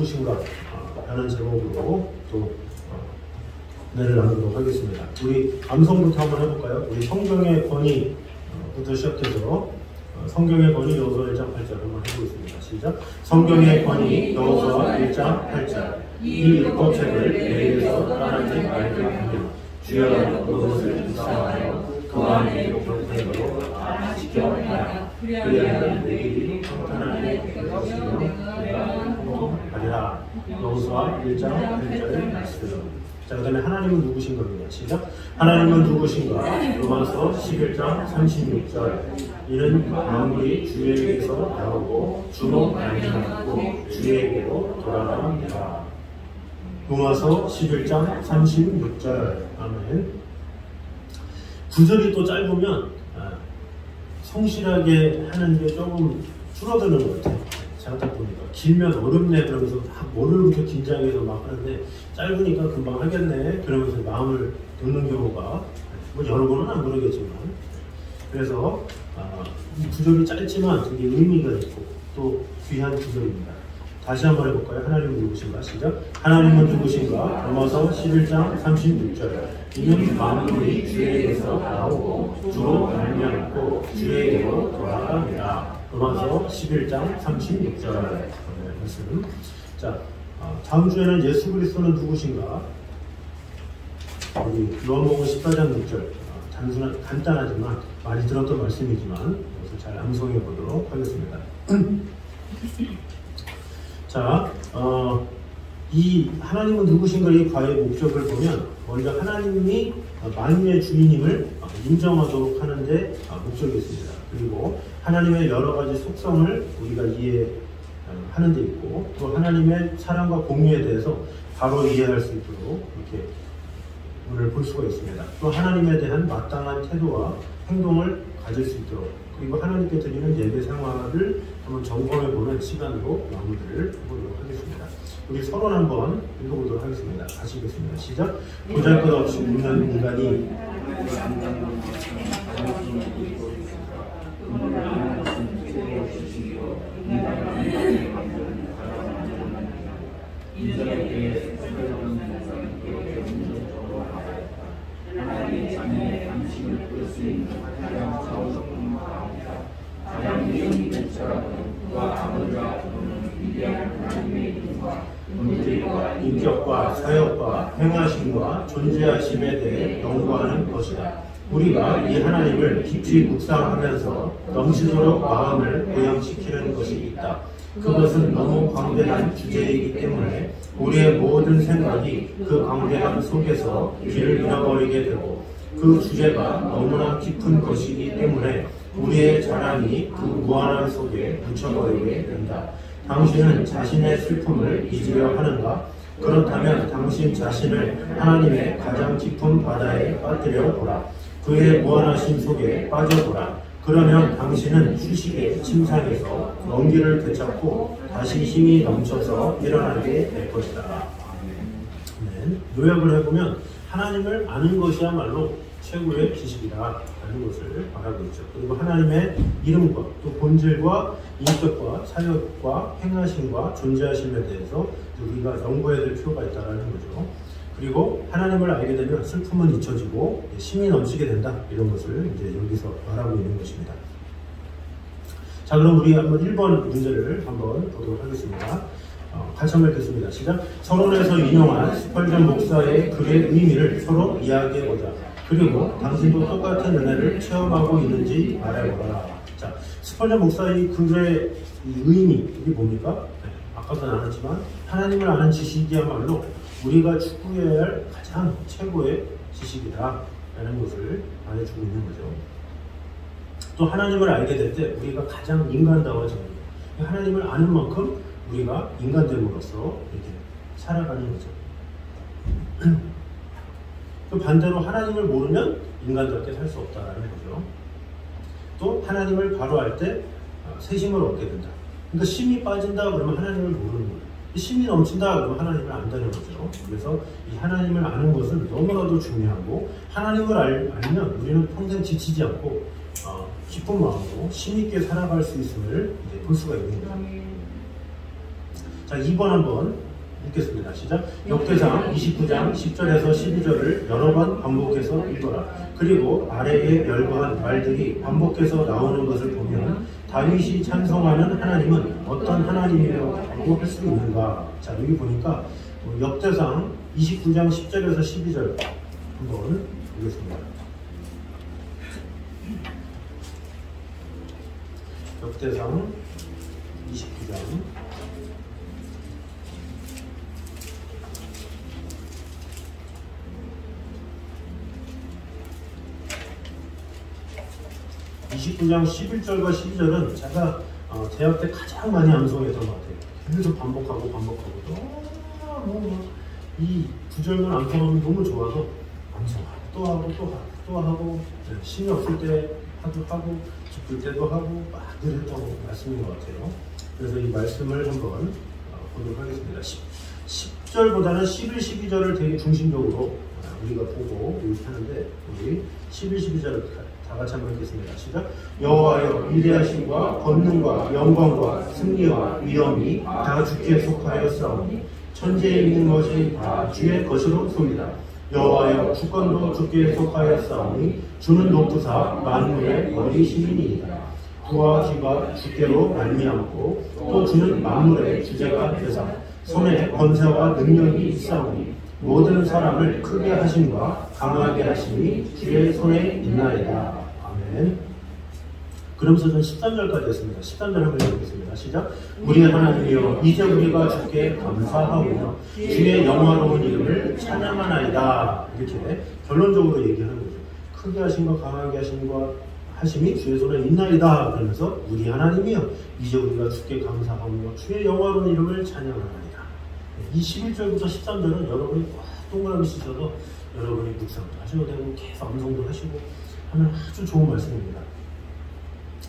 누구신가 라는 제목으로 또 은혜를 나누도록 하겠습니다. 우리 암송부터 한번 해볼까요? 우리 성경의 권위부터 시작해서 성경의 권위 여호수아 1장 8절 한번 해보겠습니다. 시작. 성경의 권위 여호수아 1장 8절. 이 율법책을 내게서 떠나지 말게 하며 주여 그것을 묵상하여 그 안에 경태로 지켜하라. 그리하면 내 길이 평탄하게 될 것이며 내가 행복하리라. 여호수아 1장 8절의 말씀. 자, 그 다음에 하나님은 누구신 겁니다. 시작. 하나님은 누구신가? 로마서 11장 36절. 이는 만물이 주에게서 나오고 주로 말미암고 주에게로 돌아갑니다. 로마서 11장 36절. 아멘. 구절이 또 짧으면 성실하게 하는 게 조금 줄어드는 것 같아요. 제가 딱 보니까 길면 어렵네 그러면서 막 뭐를 이렇게 긴장해서 막 하는데 짧으니까 금방 하겠네 그러면서 마음을 놓는 경우가 뭐 여러 번은 안 그러겠지만 그래서 이 구절이 짧지만 되게 의미가 있고 또 귀한 구절입니다. 다시 한번 해볼까요? 하나님은 누구신가? 시작. 하나님은 누구신가? 로마서 11장 36절. 이는 만물이 주에게서 나오고 주로 말미암고 주에게로 돌아갑니다. 로마서 11장 36절 말씀. 자, 다음 주에는 예수 그리스도는 누구신가? 우리 요한복음 14장 6절. 간단하지만 많이 들었던 말씀이지만 이것을 잘 암송해 보도록 하겠습니다. 자, 이 하나님은 누구신가 이 과의 목적을 보면 먼저 하나님이 만유의 주인임을 인정하도록 하는데 목적이 있습니다. 그리고 하나님의 여러 가지 속성을 우리가 이해하는 데 있고 또 하나님의 사랑과 공의에 대해서 바로 이해할 수 있도록 이렇게 오늘 볼 수가 있습니다. 또 하나님에 대한 마땅한 태도와 행동을 가질 수 있도록 그리고 하나님께 드리는 예배 생활을 한번 점검해보는 시간으로 마무리를 해보도록 하겠습니다. 우리 서론 한번 읽어보도록 하겠습니다. 같이 읽겠습니다. 시작. 보잘것없이 웃는 인간이 인격과 사역과 행하심과 존재하심에 대해 연구하는 것이다. 우리가 이 하나님을 깊이 묵상하면서 넘치도록 마음을 고양시키는 것이 있다. 그것은 너무 광대한 주제이기 때문에 우리의 모든 생각이 그 광대함 속에서 길을 잃어버리게 되고 그 주제가 너무나 깊은 것이기 때문에 우리의 자랑이 그 무한함 속에 묻혀버리게 된다. 당신은 자신의 슬픔을 잊으려 하는가? 그렇다면 당신 자신을 하나님의 가장 깊은 바다에 빠뜨려 보라. 그의 무한하심 속에 빠져보라. 그러면 당신은 휴식의 침상에서 먼 길을 되찾고 다시 힘이 넘쳐서 일어나게 될 것이다. 네. 요약을 해보면 하나님을 아는 것이야말로 최고의 지식이다 라는 것을 말하고 있죠. 그리고 하나님의 이름과 또 본질과 인격과 사역과 행하심과 존재하심에 대해서 우리가 연구해야 될 필요가 있다는 거죠. 그리고 하나님을 알게 되면 슬픔은 잊혀지고 힘이 넘치게 된다 이런 것을 이제 여기서 말하고 있는 것입니다. 자, 그럼 우리 한번 1번 문제를 한번 보도록 하겠습니다. 같이 한번 읽겠습니다. 시작. 서론에서 인용한 스펄전 목사의 글의 의미를 서로 이야기해보자. 그리고 당신도 똑같은 은혜를 체험하고 있는지 말해보라. 자, 스펄전 목사의 글의 의미, 이게 뭡니까? 네, 아까도 나눴지만 하나님을 아는 지식이야말로 우리가 추구해야 할 가장 최고의 지식이다 라는 것을 말해주고 있는 거죠. 또 하나님을 알게 될 때 우리가 가장 인간다워져요. 하나님을 아는 만큼 우리가 인간됨으로써 이렇게 살아가는 거죠. 또 반대로 하나님을 모르면 인간답게 살 수 없다라는 거죠. 또 하나님을 바로 알 때 세심을 얻게 된다. 그러니까 심이 빠진다 그러면 하나님을 모르는 거예요. 심이 넘친다 그러면 하나님을 안다는 거죠. 그래서 이 하나님을 아는 것은 너무나도 중요하고 하나님을 알면 우리는 평생 지치지 않고 깊은 마음으로 힘있게 살아갈 수 있음을 이제 볼 수가 있는 거죠. 자, 2번 한번 읽겠습니다. 시작. 역대상 29장 10절에서 12절을 여러 번 반복해서 읽어라. 그리고 아래에 열거한 말들이 반복해서 나오는 것을 보면 다윗이 찬송하는 하나님은 어떤 하나님이라고 할 수 있는가? 자, 여기 보니까 역대상 29장 10절에서 12절 한번 읽겠습니다. 역대상 29장 29장 11절과 12절은 제가 대학 때 가장 많이 암송했던 것 같아요. 계속 반복하고 너무 이 구절만 암송하면 너무 좋아서 암송하고 또 하고 또 하고 힘이 없을 때 하고 기쁠 때도 하고 막 늘 했던 말씀인 것 같아요. 그래서 이 말씀을 한번 보도록 하겠습니다. 10절보다는 11, 12절을 되게 중심적으로 우리가 보고 하는데 우리 11, 12절을 다 같이 한번 읽겠습니다. 시작. 여호와여 위대하심과 권능과 영광과 승리와 위엄이 다 주께 속하였사오니 천지에 있는 것이 다 주의 것으로 섭니다. 여호와여 주권도 주께 속하였사오니 주는 높으사 만물의 어리시니이다. 부와 기가 주께로 말미암고 또 주는 만물의 주제가 되사 손에 권세와 능력이 있사오니 모든 사람을 크게 하심과 강하게 하심이 주의 손에 있나이다. 아멘. 그러면서 전 13절까지 했습니다. 13절 한번 읽겠습니다. 시작. 우리 하나님이여 이제 우리가 주께 감사하오며 주의 영화로운 이름을 찬양하나이다. 이렇게 결론적으로 얘기하는 거죠. 크게 하심과 강하게 하심이 주의 손에 있나이다. 그러면서 우리 하나님이여 이제 우리가 주께 감사하오며 주의 영화로운 이름을 찬양하나이다. 이 11절부터 13절은 여러분이 동그라미 쓰셔서 여러분이 묵상도 하셔도 되고 계속 암송도 하시고 하면 아주 좋은 말씀입니다.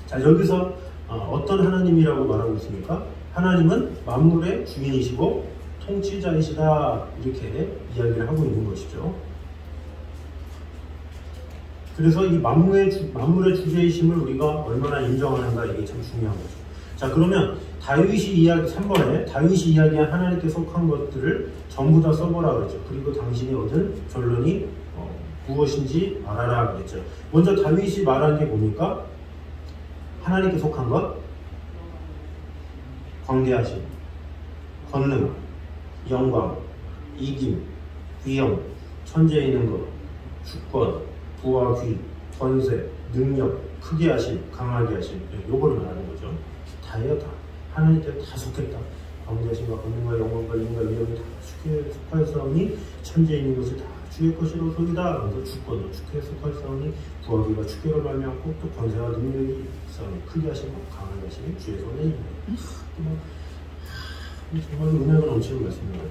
자, 여기서 어떤 하나님이라고 말하고 있습니까? 하나님은 만물의 주인이시고 통치자이시다. 이렇게 이야기를 하고 있는 것이죠. 그래서 이 만물의 주제이심을 우리가 얼마나 인정하는가, 이게 참 중요한 거죠. 자, 그러면 다윗이 이야기 3번에 다윗이 이야기한 하나님께 속한 것들을 전부 다 써보라 그랬죠. 그리고 당신이 얻은 결론이 무엇인지 말하라 그랬죠. 먼저 다윗이 말한 게 뭡니까? 하나님께 속한 것, 광대하심, 권능, 영광, 이김, 위엄, 천지에 있는 것, 주권, 부와 귀, 권세, 능력, 크게 하심, 강하게 하심, 요거를 말하는 거죠. 다예요, 다. 하나님께 다 속했다. 광대하심과 권능과 영광과 인과 위엄이 다 주께 속하였사오니 천지에 있는 것을 다 주의 것이로 속이다. 그래서 주권도 주께 속하였사오니 부와 귀가 주께로 말미암고 또 권세와 능력이 있사오니 크게 하심과 강하게 하심이 주의 손에 있네. 정말 은혜가 넘치는 말씀입니다.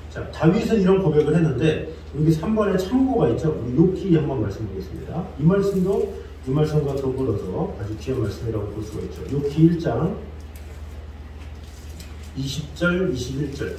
자, 다윗은 이런 고백을 했는데 여기 3번에 참고가 있죠. 우리 욥기 한번 말씀드리겠습니다. 이 말씀도 이 말씀과 더불어서 아주 귀한 말씀이라고 볼 수가 있죠. 욥기 1장 20절, 21절.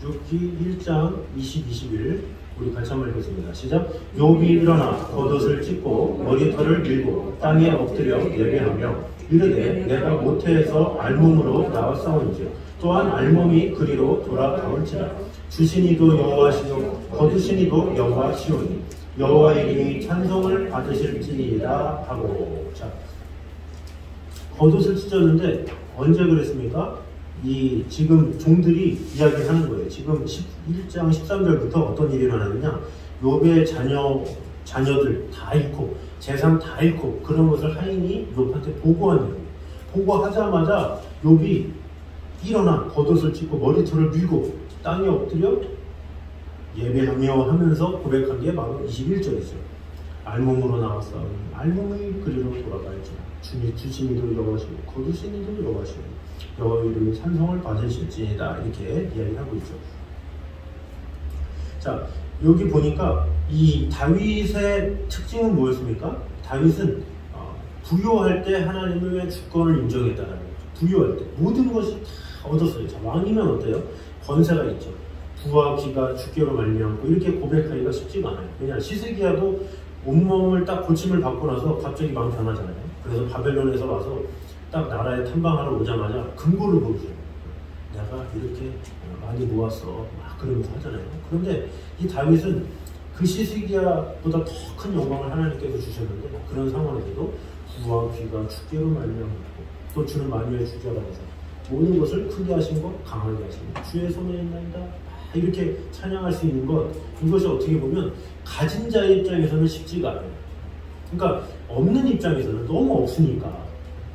욥기 1장 20, 21 우리 같이 한번 읽겠습니다. 시작. 욥이 일어나 겉옷을 찢고 머리털을 밀고 땅에 엎드려 예배하며 이르되 내가 모태에서 알몸으로 나왔사오니지 또한 알몸이 그리로 돌아가올지라 주시니도 여호와시요 거두시니도 여호와시오니 여호와의 이름이 찬송을 받으실지이다 하고. 자, 겉옷을 찢었는데 언제 그랬습니까? 이 지금 종들이 이야기하는 거예요. 지금 1장 13절부터 어떤 일이 일어나느냐, 욥의 자녀들 다 잃고 재산 다 잃고 그런 것을 하인이 욥한테 보고한 거예요. 보고하자마자 욥이 일어나 겉옷을 찢고 머리털을 밀고 땅에 엎드려 예배하며 하면서 고백한 게 바로 21절이죠. 알몸으로 나왔사오니 알몸이 그리로 돌아갈지라 주시니도 여호와시고 거두시니도 여호와시고 여호와의 이름이 찬송을 받으실지이다. 이렇게 이야기하고 있죠. 자, 여기 보니까 이 다윗의 특징은 뭐였습니까? 다윗은 부요할 때 하나님의 주권을 인정했다는 거죠. 부요할 때 모든 것이 다 얻었어요. 자, 왕이면 어때요? 권세가 있죠. 부와 귀가 주께로 말미암고 이렇게 고백하기가 쉽지가 않아요. 그냥 시스기야도 온몸을 딱 고침을 받고 나서 갑자기 마음 변하잖아요. 그래서 바벨론에서 와서 딱 나라에 탐방하러 오자마자 금고를 보여줘요. 내가 이렇게 많이 모았어. 막 그러면서 하잖아요. 그런데 이 다윗은 그 시스기야보다 더 큰 영광을 하나님께서 주셨는데 그런 상황에서도 부와 귀가 주께로 말미암고 또 주는 만유의 주자라면서 모든 것을 크게 하신 것, 강하게 하신 것, 주의 손에 있나이다. 이렇게 찬양할 수 있는 것, 이것이 어떻게 보면 가진 자의 입장에서는 쉽지가 않아요. 그러니까 없는 입장에서는 너무 없으니까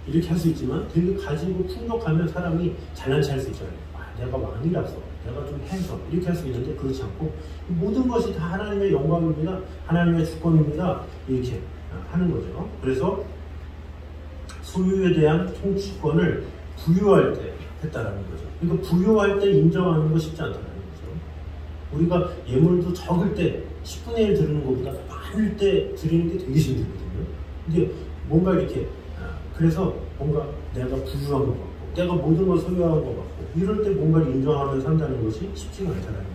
이렇게 할 수 있지만 되게 가지고 풍족하면 사람이 잘난 체 할 수 있잖아요. 내가 왕이라서, 내가 좀 해서 이렇게 할 수 있는데 그렇지 않고 모든 것이 다 하나님의 영광입니다. 하나님의 주권입니다. 이렇게 하는 거죠. 그래서 소유에 대한 통치권을 부여할 때 했다라는 거죠. 그러니까 부여할 때 인정하는 거 쉽지 않다는 거죠. 우리가 예물도 적을 때 10분의 1 드리는 것보다 많을 때 드리는 게 되게 힘들거든요. 근데 뭔가 이렇게 그래서 뭔가 내가 부유한 것 같고 내가 모든 걸 소유한 것 같고 이럴 때 뭔가를 인정하면서 한다는 것이 쉽지가 않다는 거죠.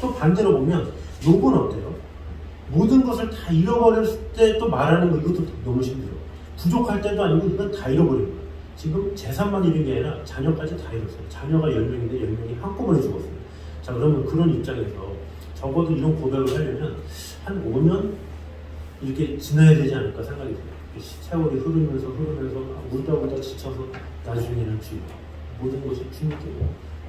또 반대로 보면 욥은 어때요? 모든 것을 다 잃어버렸을 때 또 말하는 거 이것도 너무 힘들어. 부족할 때도 아니고 이건 다 잃어버린 거예요. 지금 재산만 잃은 게 아니라 자녀까지 다 잃었어요. 자녀가 10명인데 10명이 한꺼번에 죽었어요. 자, 그러면 그런 입장에서 적어도 이런 고백을 하려면 한 5년 이렇게 지나야 되지 않을까 생각이 들어요. 세월이 흐르면서 울다 지쳐서 나중에는 주여 모든 것이 주님께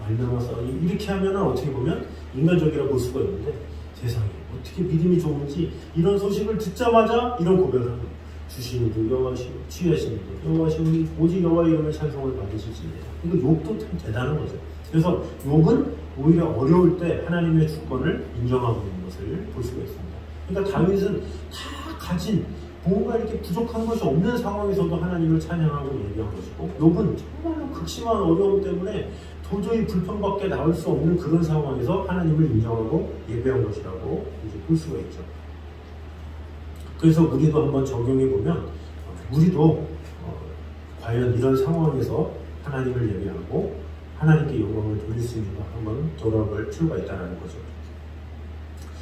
말미암아서 이렇게 하면 어떻게 보면 인간적이라고 볼 수가 있는데 세상에 어떻게 믿음이 좋은지 이런 소식을 듣자마자 이런 고백을 합니다. 주시니도 여호와시오 취하시니도 여호와시오 오직 여호와 이름의 찬송을 받으실지니라. 이거 욥도 참 대단한 거죠. 그래서 욥은 오히려 어려울 때 하나님의 주권을 인정하고 있는 것을 볼 수가 있습니다. 그러니까 다윗은 다 가진 뭔가 이렇게 부족한 것이 없는 상황에서도 하나님을 찬양하고 예배한 것이고 욥은 정말로 극심한 어려움 때문에 도저히 불평밖에 나올 수 없는 그런 상황에서 하나님을 인정하고 예배한 것이라고 이제 볼 수가 있죠. 그래서 우리도 한번 적용해 보면 우리도 과연 이런 상황에서 하나님을 예배하고 하나님께 영광을 돌릴 수 있는가 한번 돌아볼 필요가 있다는 거죠.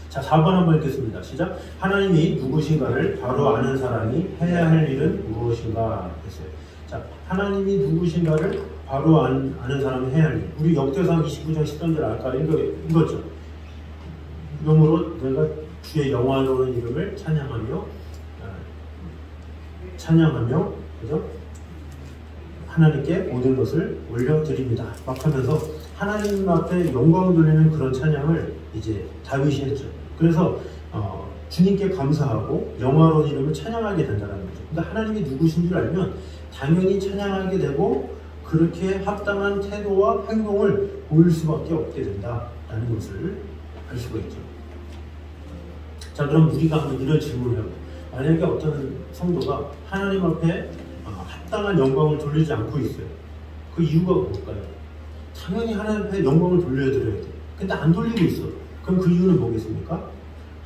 자, 4번 한번 읽겠습니다. 시작. 하나님이 누구신가를 바로 아는 사람이 해야 할 일은 무엇인가 했어요. 자, 하나님이 누구신가를 바로 아는 사람이 해야 할 일. 우리 역대상 29장 10절 아까 읽었죠. 이러므로 내가 주의 영화로운 이름을 찬양하며 그죠? 하나님께 모든 것을 올려드립니다. 막 하면서 하나님 앞에 영광을 돌리는 그런 찬양을 이제 다윗이 했죠. 그래서 주님께 감사하고 영화로운 이름을 찬양하게 된다는 거죠. 근데 하나님이 누구신 줄 알면 당연히 찬양하게 되고 그렇게 합당한 태도와 행동을 보일 수밖에 없게 된다라는 것을 알 수가 있죠. 자, 그럼 우리가 한번 이런 질문을 해요. 만약에 어떤 성도가 하나님 앞에 합당한 영광을 돌리지 않고 있어요. 그 이유가 뭘까요? 당연히 하나님 앞에 영광을 돌려드려야 돼. 근데 안 돌리고 있어. 그럼 그 이유는 뭐겠습니까?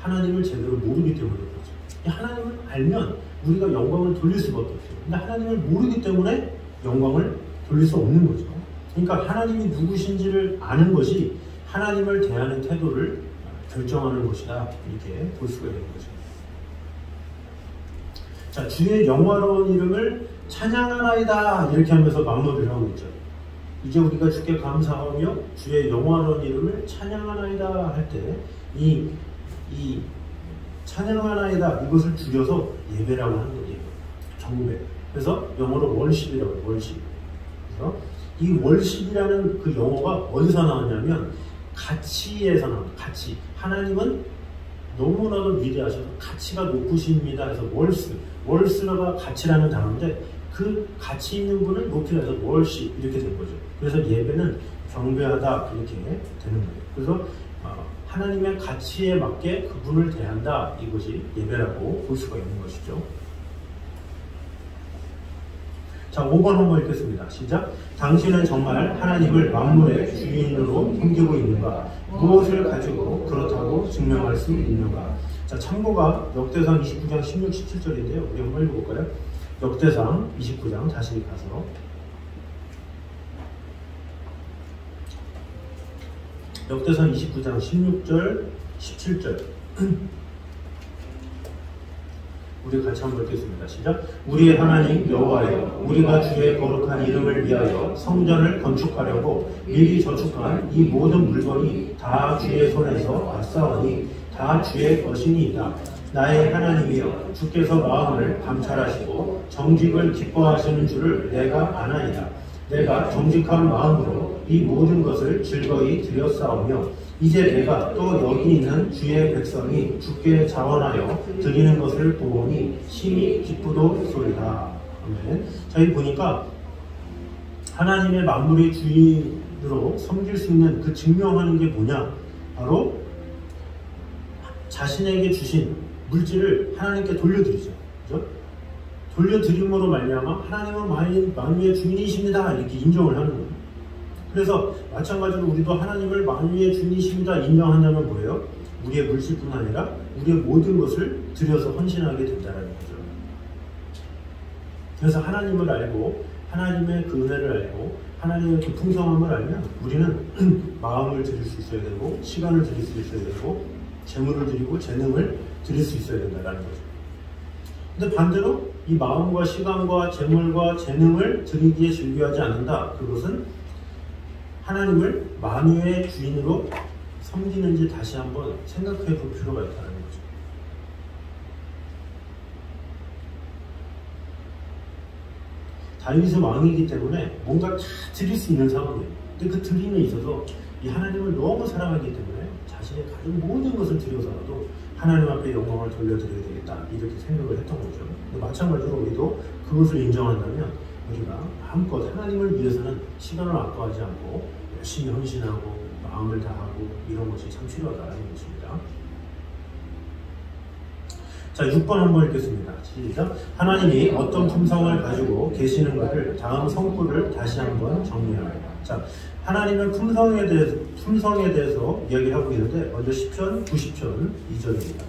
하나님을 제대로 모르기 때문에 그렇죠. 하나님을 알면 우리가 영광을 돌릴 수밖에 없어요. 근데 하나님을 모르기 때문에 영광을 돌릴 수 없는 거죠. 그러니까 하나님이 누구신지를 아는 것이 하나님을 대하는 태도를 결정하는 것이다. 이렇게 볼 수가 있는 거죠. 자, 주의 영화로운 이름을 찬양하나이다. 이렇게 하면서 마무리를 하고 있죠. 이제 우리가 주께 감사하며 주의 영화로운 이름을 찬양하나이다 할 때 이 찬양하나이다 이것을 줄여서 예배라고 하는 거예요. 경배. 그래서 영어로 월십이라고 해요. 월십. 그래서 이 월십이라는 그 영어가 어디서 나왔냐면 가치에서 나옵니다. 가치. 하나님은 너무나도 위대하셔서 가치가 높으십니다. 그래서 월스가 가치라는 단어인데 그 가치 있는 분을 높이라 해서 월십 이렇게 된 거죠. 그래서 예배는 경배하다 이렇게 되는 거예요. 그래서 하나님의 가치에 맞게 그분을 대한다. 이것이 예배라고 볼 수가 있는 것이죠. 자, 5번 한번 읽겠습니다. 시작. 당신은 정말 하나님을 만물의 주인으로 섬기고 있는가? 무엇을 가지고 그렇다고 증명할 수 있는가? 자, 참고가 역대상 29장 16, 17절인데요. 우리 한번 읽어볼까요? 역대상 29장 다시 가서 역대상 29장 16절, 17절. 우리 같이 한번 읽겠습니다. 시작. 우리의 하나님 여호와여, 우리가 주의 거룩한 이름을 위하여 성전을 건축하려고 미리 저축한 이 모든 물건이 다 주의 손에서 왔사오니 다 주의 것이니이다. 나의 하나님이여, 주께서 마음을 감찰하시고 정직을 기뻐하시는 줄을 내가 아나이다. 내가 정직한 마음으로 이 모든 것을 즐거이 드렸사오며 이제 내가 또 여기 있는 주의 백성이 주께 자원하여 드리는 것을 보오니 심히 기쁘도소이다. 아멘. 저희 보니까 하나님의 만물의 주인으로 섬길 수 있는 그 증명하는 게 뭐냐? 바로 자신에게 주신 물질을 하나님께 돌려드리죠. 그죠? 돌려드림으로 말미암아 하나님은 만유의 주인이십니다. 이렇게 인정을 하는 거예요. 그래서 마찬가지로 우리도 하나님을 만유의 주인이십니다. 인정한다면 뭐예요? 우리의 물질뿐 아니라 우리의 모든 것을 들여서 헌신하게 된다는 거죠. 그래서 하나님을 알고 하나님의 그 은혜를 알고 하나님의 그 풍성함을 알면 우리는 마음을 드릴 수 있어야 되고 시간을 드릴 수 있어야 되고 재물을 드리고 재능을 드릴 수 있어야 된다는 거죠. 근데 반대로 이 마음과 시간과 재물과 재능을 드리기에 즐겨하지 않는다. 그것은 하나님을 만유의 주인으로 섬기는지 다시 한번 생각해 볼 필요가 있다는 거죠. 다윗은 왕이기 때문에 뭔가 다 드릴 수 있는 상황이에요. 근데 그 드림에 있어서 이 하나님을 너무 사랑하기 때문에 자신의 가진 모든 것을 드려서라도 하나님 앞에 영광을 돌려드려야 되겠다 이렇게 생각을 했던 거죠. 근데 마찬가지로 우리도 그것을 인정한다면 우리가 마음껏 하나님을 위해서는 시간을 아까워하지 않고 열심히 헌신하고 마음을 다하고 이런 것이 참 필요하다는 것입니다. 자, 6번 한번 읽겠습니다. 시작. 하나님이 어떤 품성을 가지고 계시는가를 다음 성구를 다시 한번 정리합니다. 자, 하나님은 품성에 대해서 이야기하고 있는데 먼저 10편, 90편 2절입니다.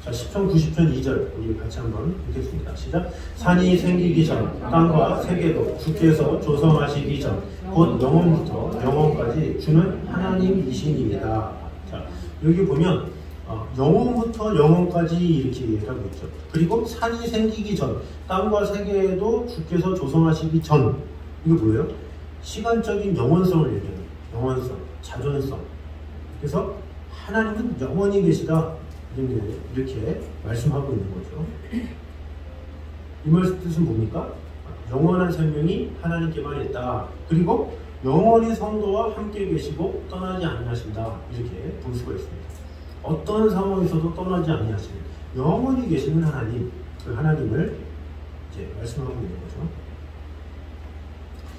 자, 10편, 90편 2절 우리 같이 한번 읽겠습니다. 시작. 산이 생기기 전 땅과 세계도 주께서 조성하시기 전 곧 영원부터 영원까지 주는 하나님이시니이다. 자, 여기 보면 영원부터 영원까지 이렇게 얘기하고 있죠. 그리고 산이 생기기 전 땅과 세계도 주께서 조성하시기 전 이게 뭐예요? 시간적인 영원성을 얘기해요. 영원성, 자존성. 그래서 하나님은 영원히 계시다. 이렇게 말씀하고 있는 거죠. 이 말씀 뜻은 뭡니까? 영원한 생명이 하나님께만 있다. 그리고 영원히 성도와 함께 계시고 떠나지 아니하신다. 이렇게 볼 수가 있습니다. 어떤 상황에서도 떠나지 아니하시는 영원히 계시는 하나님, 그 하나님을 이제 말씀하고 있는 거죠.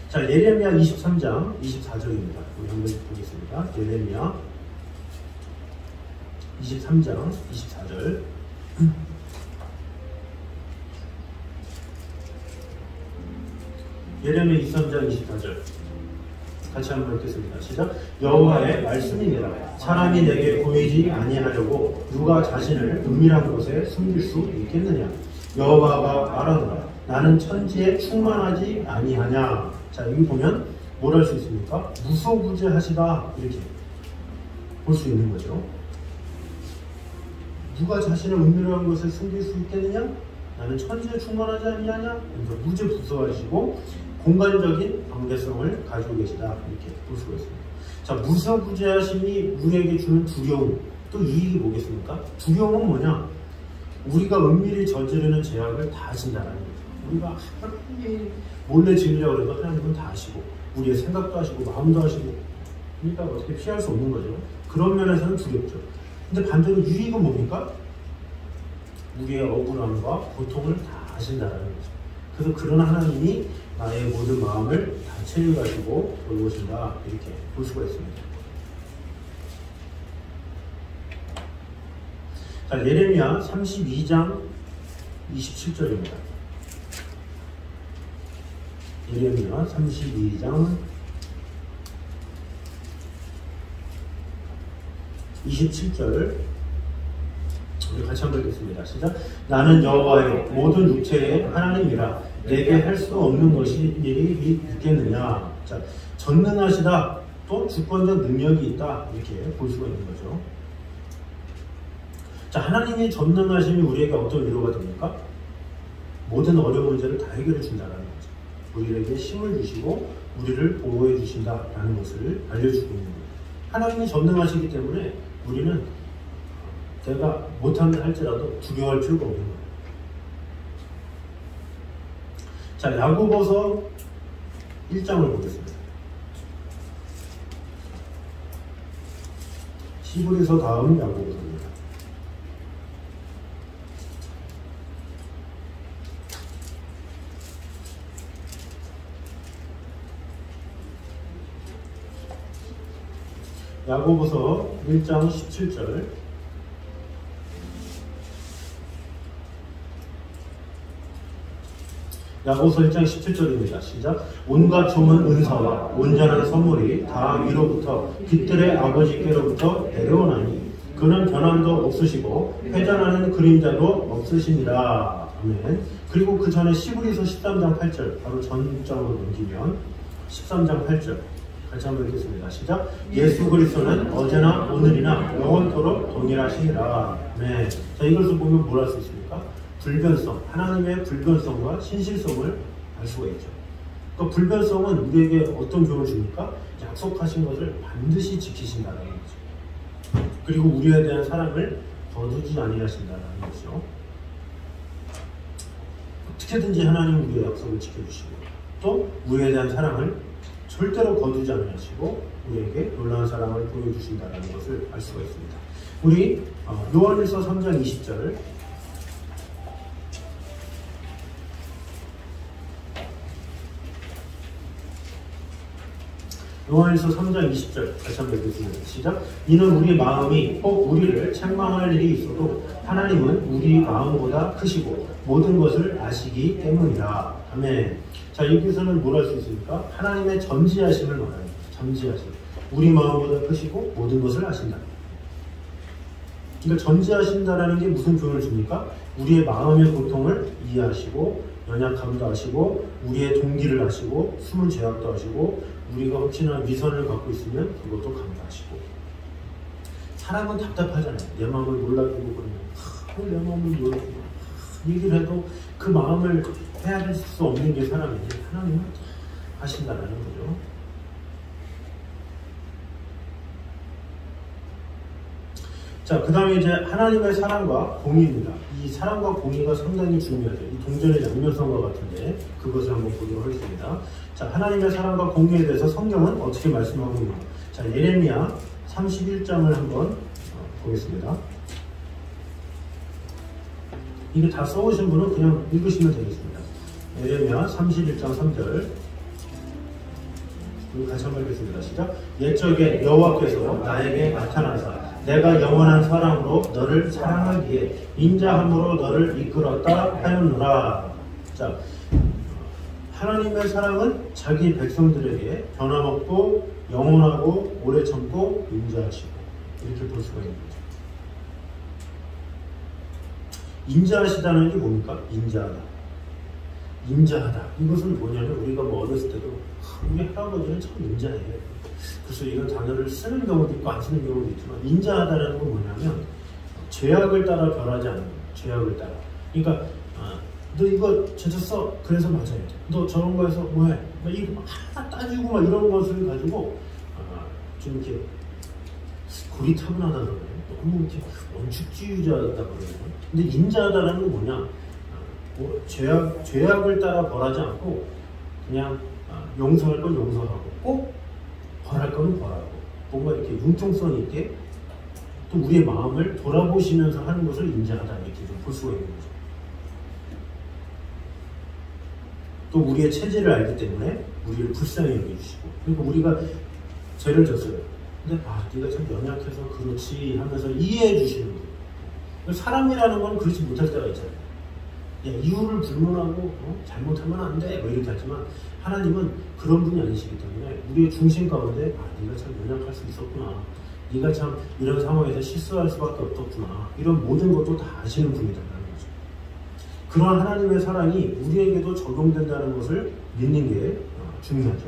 자, 예레미야 23장 24절입니다. 우리 한번 보겠습니다. 예레미야 23장 24절. 예레미야 23장 24절 같이 한번 읽겠습니다. 시작. 여호와의 말씀이니라. 사람이 내게 보이지 아니하려고 누가 자신을 은밀한 곳에 숨길 수 있겠느냐. 여호와가 말하노라. 나는 천지에 충만하지 아니하냐. 자, 여기 보면 뭘 할 수 있습니까? 무소부재하시다 이렇게 볼 수 있는 거죠. 누가 자신을 은밀한 곳에 숨길 수 있겠느냐? 나는 천지에 충만하지 아니하냐? 그래서 무죄부수하시고 공간적인 관계성을 가지고 계시다 이렇게 볼 수가 있습니다. 자, 무소부재하심이 우리에게 주는 두려움, 또 이익이 뭐겠습니까? 두려움은 뭐냐? 우리가 은밀히 저지르는 죄악을 다 하신다는 거죠. 우리가 몰래 지으려고 해도 하나님은 다 하시고 우리의 생각도 하시고 마음도 하시고 그러니까 어떻게 피할 수 없는 거죠. 그런 면에서는 두렵죠. 근데 반대로 유익은 뭡니까? 우리의 억울함과 고통을 다 아신다는 거죠. 그래서 그런 하나님이 나의 모든 마음을 다 체류하시고 돌보신다 이렇게 볼 수가 있습니다. 자, 예레미야 32장 27절입니다. 예레미야 32장 27절 우리 같이 한번 읽겠습니다. 시작. 나는 여호와의 모든 육체의 하나님이라. 내게 할 수 없는 것이 일이 있겠느냐. 자, 전능하시다. 또 주권적 능력이 있다. 이렇게 볼 수가 있는 거죠. 자, 하나님의 전능하심이 우리에게 어떤 위로가 됩니까? 모든 어려운 문제를 다 해결해 준다는 거죠. 우리에게 힘을 주시고 우리를 보호해 주신다라는 것을 알려주고 있는 거예요. 하나님이 전능하시기 때문에 우리는 내가 못한다 할지라도 두려워할 필요가 없는 거예요. 자, 야고보서 1장을 보겠습니다. 히브리서 다음 야고보서입니다. 야고보서 1장 17절. 야고보서 1장 17절입니다. 시작. 온갖 좋은 은사와 온전한 선물이 다 위로부터 빛들의 아버지께로부터 내려오나니 그는 변함도 없으시고 회전하는 그림자도 없으시니라. 아멘. 그리고 그 전에 히브리서 13장 8절 바로 전장으로 넘기면 13장 8절 같이 한번 읽겠습니다. 시작. 예수 그리스도는 어제나 오늘이나 영원토록 동일하시니라. 네. 자, 이것을 보면 뭘 할 수 있습니까? 불변성, 하나님의 불변성과 신실성을 알 수가 있죠. 또 불변성은 우리에게 어떤 교훈을 줍니까? 약속하신 것을 반드시 지키신다는 거죠. 그리고 우리에 대한 사랑을 거두지 아니하신다는 거죠. 어떻게든지 하나님 우리의 약속을 지켜주시고 또 우리에 대한 사랑을 절대로 거두지 않으시고 우리에게 놀라운 사랑을 보여주신다는 것을 알 수가 있습니다. 우리 요한일서 3장 20절 요한일서 3장 20절 다시 한번 읽겠습니다. 시작. 이는 우리 마음이 꼭 우리를 책망할 일이 있어도 하나님은 우리 마음보다 크시고 모든 것을 아시기 때문이라. 아멘. 자, 여기서는 뭘 할 수 있습니까? 하나님의 전지하심을 말합니다. 전지하심. 우리 마음보다 크시고 모든 것을 아신다. 그러니까 전지하신다라는 게 무슨 교훈을 줍니까? 우리의 마음의 고통을 이해하시고 연약함도 아시고 우리의 동기를 아시고 숨은 죄악도 아시고 우리가 혹시나 위선을 갖고 있으면 그것도 감사하시고. 사람은 답답하잖아요. 내 마음을 몰라주고 그러면 내 마음을 몰라주고 얘기를 해도 그 마음을 헤아릴 수 없는 게 사람이지 하나님은 하신다는 거죠. 자, 그 다음에 이제 하나님의 사랑과 공의입니다. 이 사랑과 공의가 상당히 중요하죠. 이 동전의 양면성과 같은데 그것을 한번 보도록 하겠습니다. 자, 하나님의 사랑과 공의에 대해서 성경은 어떻게 말씀하고 있는가? 자, 예레미야 31장을 한번 보겠습니다. 이게 다 써오신 분은 그냥 읽으시면 되겠습니다. 예레미야 31장 3절 같이 한번 읽겠습니다. 시작. 옛적에 여호와께서 나에게 나타나사 내가 영원한 사랑으로 너를 사랑하기에 인자함으로 너를 이끌었다 하였노라. 자, 하나님의 사랑은 자기 백성들에게 변함없고 영원하고 오래 참고 인자하시고 이렇게 볼 수가 있는 거죠. 인자하시다는 게 뭡니까? 인자하다. 인자하다. 이것은 뭐냐면 우리가 뭐 어렸을 때도 우리 할아버지는 참 인자해. 그래서 이런 단어를 쓰는 경우도 있고 안 쓰는 경우도 있지만 인자하다라는 건 뭐냐면 죄악을 따라 변하지 않는 거예요. 죄악을 따라. 그러니까 너 이거 죄졌어. 그래서 맞아야 돼. 너 저런 거에서 뭐해? 이거 막 하나 따지고 막 이런 것을 가지고 좀 이렇게 고리타분하다 그러네. 너무 이렇게 원칙주의자다 그러네. 근데 인자하다라는 건 뭐냐? 죄악을 따라 벌하지 않고 그냥 용서할 건 용서하고 꼭 벌할 거는 벌하고 뭔가 이렇게 융통성 있게 또 우리의 마음을 돌아보시면서 하는 것을 인자하다 이렇게 좀 볼 수가 있는 거죠. 또 우리의 체질을 알기 때문에 우리를 불쌍히 여겨주시고 그리고 우리가 죄를 졌어요. 근데 네가 참 연약해서 그렇지 하면서 이해해 주시는 거예요. 사람이라는 건 그렇지 못할 때가 있잖아요. 야, 이유를 불문하고 잘못하면 안 돼 뭐 이렇게 하지만 하나님은 그런 분이 아니시기 때문에 우리의 중심 가운데 네가 참 연약할 수 있었구나. 네가 참 이런 상황에서 실수할 수밖에 없었구나. 이런 모든 것도 다 아시는 분이다라는 거죠. 그런 하나님의 사랑이 우리에게도 적용된다는 것을 믿는 게 중요하죠.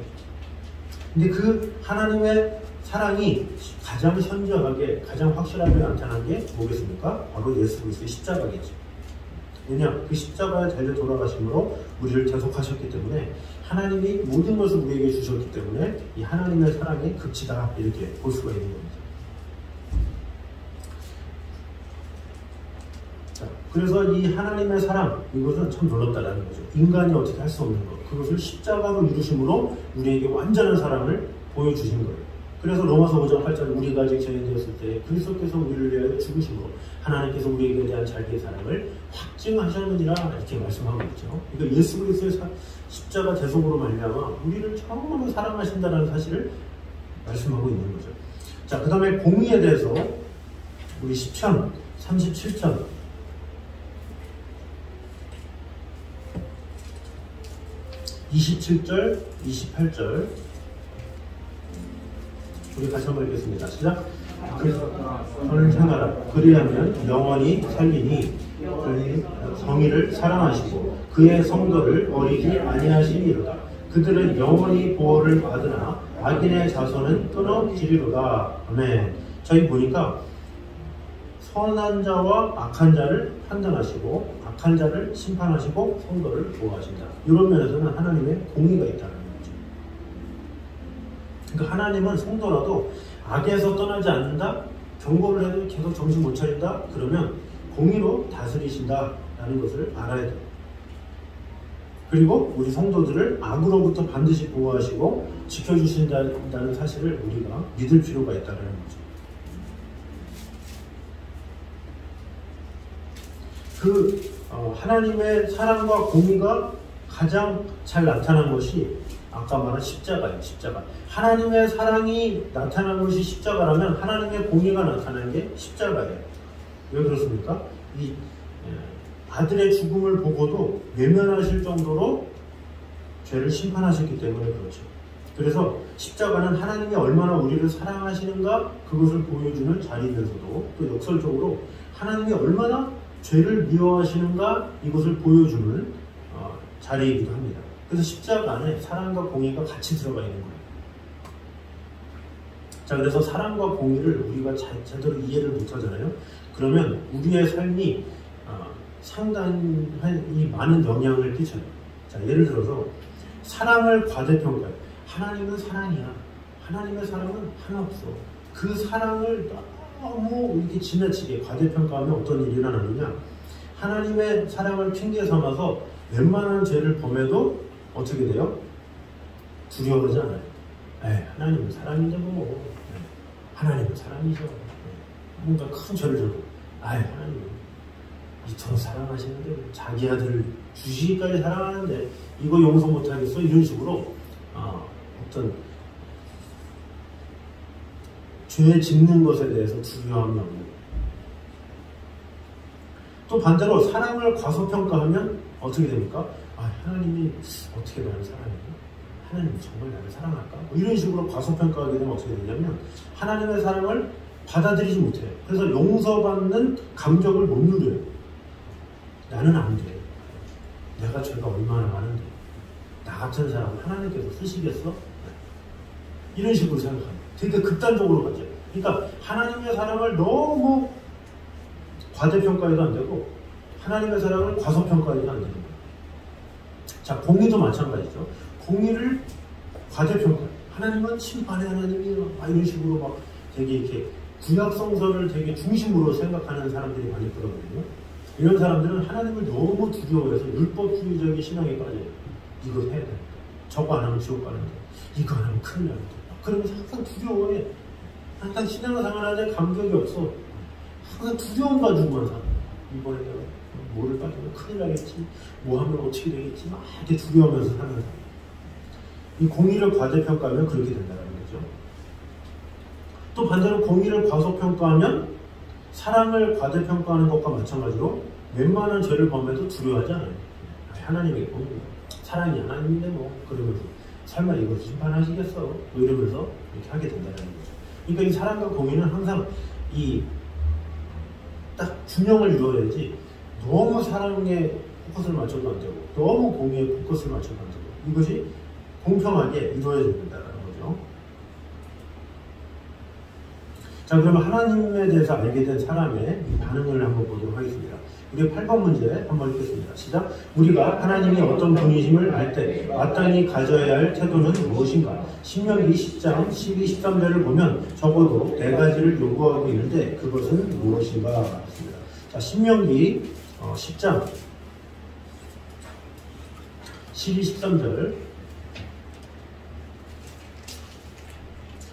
근데 그 하나님의 사랑이 가장 현저하게, 가장 확실하게 나타난 게 뭐겠습니까? 바로 예수 그리스도의 십자가겠죠. 왜냐? 그 십자가의 대려 돌아가심으로 우리를 대속하셨기 때문에, 하나님이 모든 것을 우리에게 주셨기 때문에 이 하나님의 사랑의 극치다, 이렇게 볼 수가 있는 겁니다. 자, 그래서 이 하나님의 사랑, 이것은 참 놀랍다라는 거죠. 인간이 어떻게 할 수 없는 것, 그것을 십자가로 이루심으로 우리에게 완전한 사랑을 보여주신 거예요. 그래서 로마서 5장 8절, 우리가 아직 죄인되었을 때 그리스도께서 우리를 위하여 죽으심으로 하나님께서 우리에게 대한 자기의 사랑을 확증하셨느니라, 이렇게 말씀하고 있죠. 그러니까 예수 그리스도의 십자가 대속으로 말미암아 우리를 정말로 사랑하신다는 사실을 말씀하고 있는 거죠. 자, 그 다음에 공의에 대해서 우리 시편 37편 27절, 28절 우리 같이 한번 읽겠습니다. 시작. 선을 행하라. 그리하면 영원히 살리니 성의를 사랑하시고 그의 성도를 버리지 아니하시리로다. 그들은 영원히 보호를 받으나 악인의 자손은 끊어지리로다. 아멘. 저희 보니까 선한 자와 악한 자를 판단하시고 악한 자를 심판하시고 성도를 보호하신다. 이런 면에서는 하나님의 공의가 있다는 거죠. 그러니까 하나님은 성도라도 악에서 떠나지 않는다, 경고를 해도 계속 정신 못 차린다, 그러면 공의로 다스리신다라는 것을 알아야 돼요. 그리고 우리 성도들을 악으로부터 반드시 보호하시고 지켜주신다는 사실을 우리가 믿을 필요가 있다는 거죠. 하나님의 사랑과 공의가 가장 잘 나타난 것이 아까 말한 십자가예요. 십자가. 하나님의 사랑이 나타난 것이 십자가라면 하나님의 공의가 나타난 게 십자가예요. 왜 그렇습니까? 이 아들의 죽음을 보고도 외면하실 정도로 죄를 심판하셨기 때문에 그렇죠. 그래서 십자가는 하나님이 얼마나 우리를 사랑하시는가, 그것을 보여주는 자리면서도 또 역설적으로 하나님이 얼마나 죄를 미워하시는가, 이것을 보여주는 자리이기도 합니다. 그래서 십자가 안에 사랑과 공의가 같이 들어가 있는 거예요. 자, 그래서 사랑과 공의를 우리가 제대로 이해를 못하잖아요. 그러면 우리의 삶이 상당히 많은 영향을 끼쳐요. 자, 예를 들어서 사랑을 과대평가해요. 하나님은 사랑이야. 하나님의 사랑은 하나 없어. 그 사랑을 너무 이렇게 지나치게 과대평가하면 어떤 일이 일어나느냐, 하나님의 사랑을 핑계 삼아서 웬만한 죄를 범해도 어떻게 돼요? 두려워하지 않아요. 하나님은 사랑인데 뭐, 하나님은 사랑이죠. 뭔가 큰 죄를 져도 하나님은 이토록 사랑하시는데 자기 아들을 주시기까지 사랑하는데 이거 용서 못하겠어? 이런 식으로 어떤 죄 짓는 것에 대해서 두려움이 없는 거예요. 또 반대로 사랑을 과소평가하면 어떻게 됩니까? 하나님이 어떻게 나를 사랑해요? 하나님이 정말 나를 사랑할까? 이런 식으로 과소평가하게 되면 어떻게 되냐면 하나님의 사랑을 받아들이지 못해요. 그래서 용서받는 감격을 못 누려요. 나는 안 돼. 내가 죄가 얼마나 많은데 나 같은 사람을 하나님께서 쓰시겠어? 이런 식으로 생각합니다. 되게 극단적으로 가죠. 그러니까 하나님의 사랑을 너무 과대평가해도 안 되고 하나님의 사랑을 과소평가해도 안 되는 거예요. 자, 공의도 마찬가지죠. 공의를 과대평가. 하나님은 심판의 하나님이에요. 이런 식으로 막 되게 이렇게 구약성서를 되게 중심으로 생각하는 사람들이 많이 있거든요. 이런 사람들은 하나님을 너무 두려워해서 율법주의적인 신앙에 빠져요. 이거 해야 된다. 저거 안 하면 지옥 가는데. 이거 안 하면 큰일 나는데. 그러면서 항상 두려워해. 항상 신앙생활 하는데 감격이 없어. 항상 두려움 가지고만 살아. 이번에 내가 뭐를 빠지면 큰일 나겠지. 뭐 하면 어떻게 되겠지. 막 이렇게 두려워하면서 사는 사람. 이 공의를 과대평가하면 그렇게 된다는 거죠. 또 반대로 공의를 과소평가하면 사랑을 과대평가하는 것과 마찬가지로 웬만한 죄를 범해도 두려워하지 않아요. 하나님의 공의가 사랑이 하나님인데 뭐 그러면서 설마 이걸 심판하시겠어? 뭐 이러면서 이렇게 하게 된다는 거죠. 그러니까 이 사랑과 공의는 항상 이 딱 균형을 이루어야지 너무 사랑에 포커스를 맞춰도 안 되고 너무 공의에 포커스를 맞춰도 안 되고 이것이 공평하게 이루어져야 된다는 거죠. 자, 그러면 하나님에 대해서 알게 된 사람의 반응을 한번 보도록 하겠습니다. 우리 8번 문제 한번 읽겠습니다. 시작. 우리가 하나님이 어떤 분이심을 알 때 마땅히 가져야 할 태도는 무엇인가? 신명기 10장 12, 13절을 보면 적어도 4가지를 요구하고 있는데 그것은 무엇인가? 자, 신명기 10장 12, 13절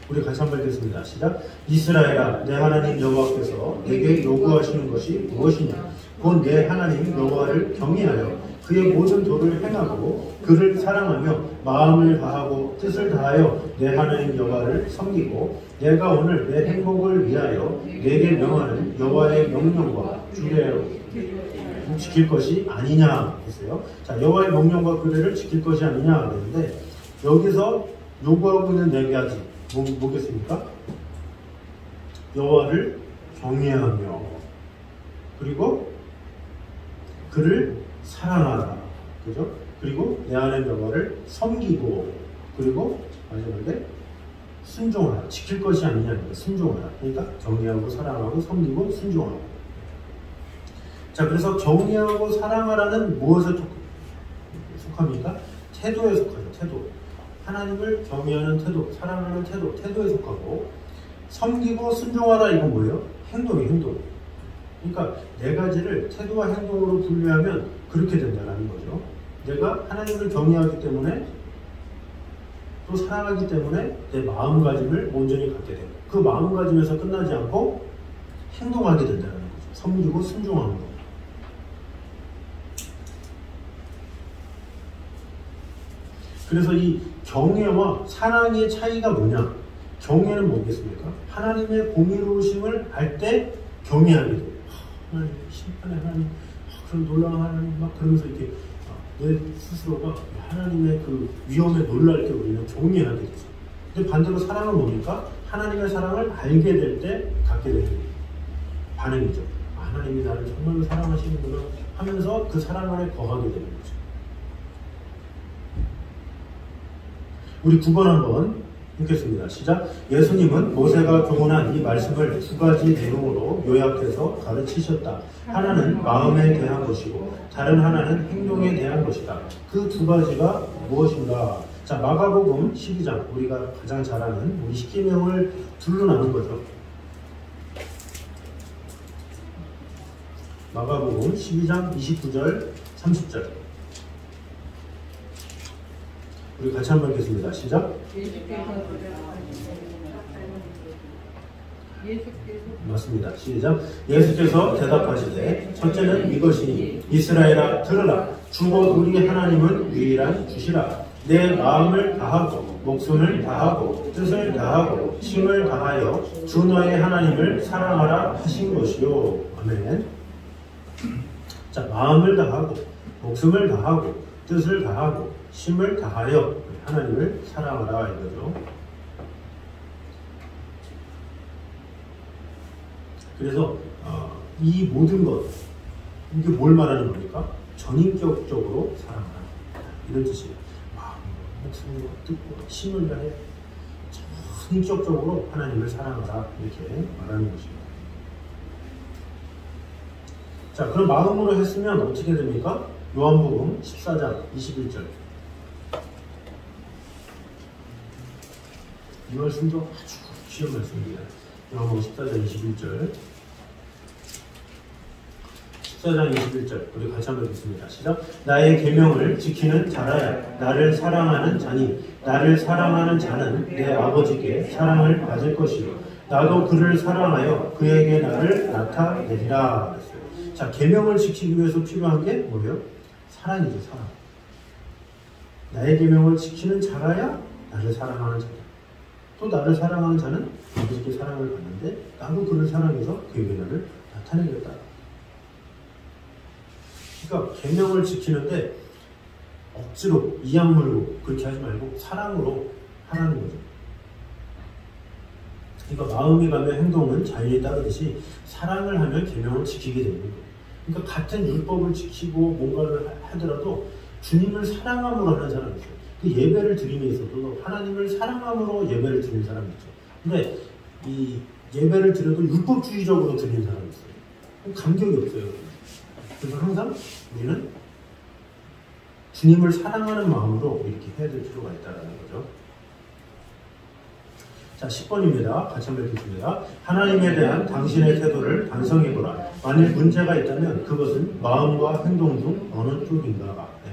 우리 같이 한번 읽겠습니다. 시작. 이스라엘아, 내 하나님 여호와께서 내게 요구하시는 것이 무엇이냐? 곧 내 하나님 여호와를 경외하여 그의 모든 도를 행하고 그를 사랑하며 마음을 다하고 뜻을 다하여 내 하나님 여호와를 섬기고 내가 오늘 내 행복을 위하여 내게 명하는 여호와의 명령과 규례를 지킬 것이 아니냐 했어요. 자, 여호와의 명령과 규례를 지킬 것이 아니냐 그랬는데 여기서 요구하고 있는 4가지 뭐겠습니까? 여호와를 경외하며 그리고 그를 사랑하라. 그죠? 그리고 내 하나님 여호와를 섬기고 그리고 마지막에 순종하라. 지킬 것이 아니냐. 순종하라. 그러니까 경외하고 사랑하고 섬기고 순종하고. 자, 그래서 경외하고 사랑하라는 무엇에 속합니까? 태도에 속하죠. 태도. 하나님을 경외하는 태도, 사랑하는 태도, 태도에 속하고 섬기고 순종하라 이건 뭐예요? 행동이에요. 행동. 그러니까 4가지를 태도와 행동으로 분류하면 그렇게 된다는 거죠. 내가 하나님을 경외하기 때문에 또 사랑하기 때문에 내 마음가짐을 온전히 갖게 되고 그 마음가짐에서 끝나지 않고 행동하게 된다는 거죠. 섬기고 순종하는 거. 그래서 이 경외와 사랑의 차이가 뭐냐? 경외는 뭐겠습니까? 하나님의 공의로우심을 알 때 경외하게 돼요. 하나님, 심판의 하나님, 그런 놀라운 하나님, 막 그러면서 이렇게 내 스스로가 하나님의 그 위험에 놀랄 때 우리는 경외하게 되죠. 근데 반대로 사랑은 뭡니까? 하나님의 사랑을 알게 될 때 갖게 되는 반응이죠. 하나님이 나를 정말로 사랑하시는구나 하면서 그 사랑 안에 거하게 되는 거죠. 우리 9번 한번 읽겠습니다. 시작. 예수님은 모세가 교훈한 이 말씀을 2가지 내용으로 요약해서 가르치셨다. 하나는 마음에 대한 것이고 다른 하나는 행동에 대한 것이다. 그 2가지가 무엇인가? 자, 마가복음 12장 우리가 가장 잘 아는 우리 십계명을 둘로 나눈 거죠. 마가복음 12장 29절 30절 우리 같이 한번 읽겠습니다. 시작. 맞습니다. 시작. 예수께서 대답하시되 첫째는 이것이니 이스라엘아 들으라. 주 곧 우리 하나님은 유일한 주시라. 내 마음을 다하고 목숨을 다하고 뜻을 다하고 힘을 다하여 주 너의 하나님을 사랑하라 하신 것이요. 아멘. 자, 마음을 다하고 목숨을 다하고 뜻을 다하고 힘을 다하여 하나님을 사랑하라 이거죠. 그래서 이 모든 것 이게 뭘 말하는 겁니까? 전인격적으로 사랑하라 이런 뜻이에요. 목숨으로 뜻과 힘을 다해 전인격적으로 하나님을 사랑하라 이렇게 말하는 것입니다. 자, 그럼 마음으로 했으면 어떻게 됩니까? 요한복음 14장 21절 이 말씀도 아주 쉬운 말씀입니다. 요한복음 14장 21절 14장 21절 우리 같이 한번 읽겠습니다. 시작. 나의 계명을 지키는 자라야 나를 사랑하는 자니 나를 사랑하는 자는 내 아버지께 사랑을 받을 것이요 나도 그를 사랑하여 그에게 나를 나타내리라 그랬어요. 자, 계명을 지키기 위해서 필요한 게 뭐예요? 사랑이죠. 사랑. 나의 계명을 지키는 자라야 나를 사랑하는 자다. 또 나를 사랑하는 자는 아버지께 사랑을 받는데 나도 그를 사랑해서 그에게 나를 나타내겠다. 그러니까 계명을 지키는데 억지로 이악 물고 그렇게 하지 말고 사랑으로 하라는 거죠. 그러니까 마음이 가면 행동은 자연히 따르듯이 사랑을 하면 계명을 지키게 되는 거예요. 그러니까 같은 율법을 지키고 뭔가를 하더라도 주님을 사랑함으로 하는 사람이 있어요. 그 예배를 드림에 있어도 하나님을 사랑함으로 예배를 드리는 사람이 있죠. 근데 이 예배를 드려도 율법주의적으로 드리는 사람이 있어요. 감격이 없어요. 그래서 항상 우리는 주님을 사랑하는 마음으로 이렇게 해야 될 필요가 있다는 거죠. 자, 10번입니다. 같이 한번 읽겠습니다. 하나님에 대한 당신의 태도를 반성해보라. 만일 문제가 있다면 그것은 마음과 행동 중 어느 쪽인가. 네.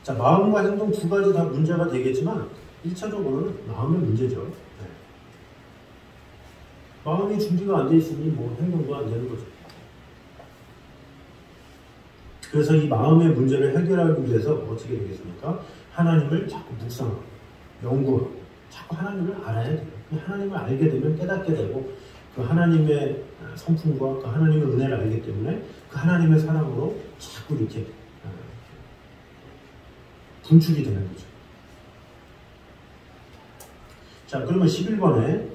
자, 마음과 행동 두 가지 다 문제가 되겠지만 1차적으로는 마음의 문제죠. 네. 마음이 준비가 안 돼 있으니 뭐 행동도 안 되는 거죠. 그래서 이 마음의 문제를 해결하기 위해서 어떻게 되겠습니까? 하나님을 자꾸 묵상하고 연구하고 자꾸 하나님을 알아야 돼요. 하나님을 알게 되면 깨닫게 되고 그 하나님의 성품과 그 하나님의 은혜를 알기 때문에 그 하나님의 사랑으로 자꾸 이렇게 분출이 되는 거죠. 자, 그러면 11번에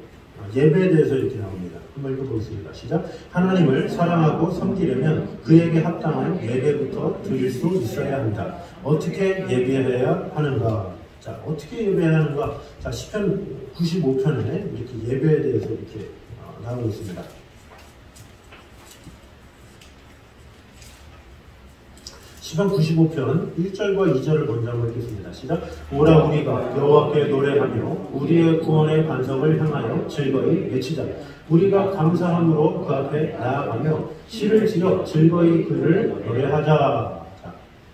예배에 대해서 이렇게 나옵니다. 한번 읽어보겠습니다. 시작. 하나님을 사랑하고 섬기려면 그에게 합당한 예배부터 드릴 수 있어야 합니다. 어떻게 예배해야 하는가? 자, 어떻게 예배해야 하는가? 자, 시편 95편에 이렇게 예배에 대해서 이렇게 나오고 있습니다. 시편 95편 1절과 2절을 먼저 한번 읽겠습니다. 시작. 오라 우리가 여호와께 노래하며 우리의 구원의 반석을 향하여 즐거이 외치자. 우리가 감사함으로 그 앞에 나아가며 시를 지어 즐거이 그를 노래하자.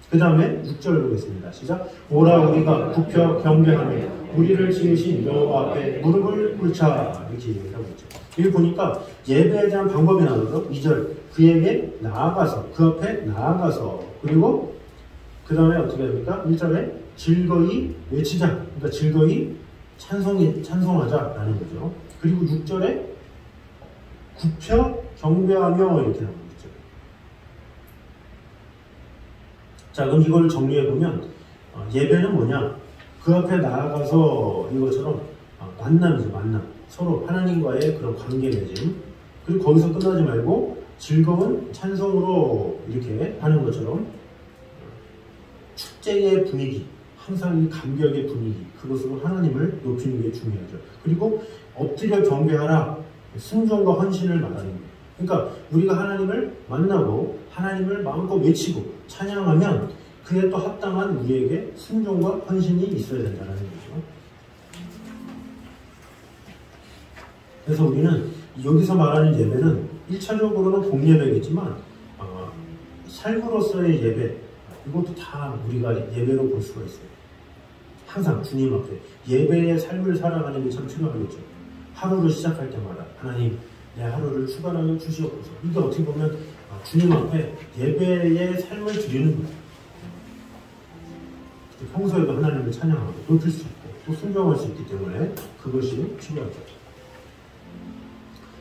그 다음에 6절 보겠습니다. 시작. 오라 우리가 굽혀 경배하며 우리를 지으신 여호와 앞에 무릎을 꿇자. 이렇게 얘기하고 있죠. 여기 보니까 예배에 대한 방법이 나오죠. 2절. 그에게 나아가서, 그 앞에 나아가서, 그리고 그 다음에 어떻게 합니까? 1절에 즐거이 외치자. 그러니까 즐거이 찬송하자라는 거죠. 그리고 6절에 굽혀 경배하며 이렇게 나오고 있죠. 자, 그럼 이걸 정리해보면 예배는 뭐냐? 그 앞에 나아가서 이것처럼 만남이죠. 만남. 서로 하나님과의 그런 관계 맺음. 그리고 거기서 끝나지 말고 즐거운 찬송으로 이렇게 하는 것처럼 축제의 분위기, 항상 이 감격의 분위기, 그것으로 하나님을 높이는 게 중요하죠. 그리고 엎드려 경배하라, 순종과 헌신을 말하는 거예요. 그러니까 우리가 하나님을 만나고 하나님을 마음껏 외치고 찬양하면 그에 또 합당한 우리에게 순종과 헌신이 있어야 된다는 거죠. 그래서 우리는 여기서 말하는 예배는 1차적으로는 공예배겠지만 삶으로서의 예배, 이것도 다 우리가 예배로 볼 수가 있어요. 항상 주님 앞에 예배의 삶을 살아가는 게 참 필요하겠죠. 하루를 시작할 때마다 하나님 내 하루를 주관하여 주시옵소서. 이게 어떻게 보면 주님 앞에 예배의 삶을 드리는 거예요. 평소에도 하나님을 찬양하고 높일 수 있고 또 순종할 수 있기 때문에 그것이 필요하죠.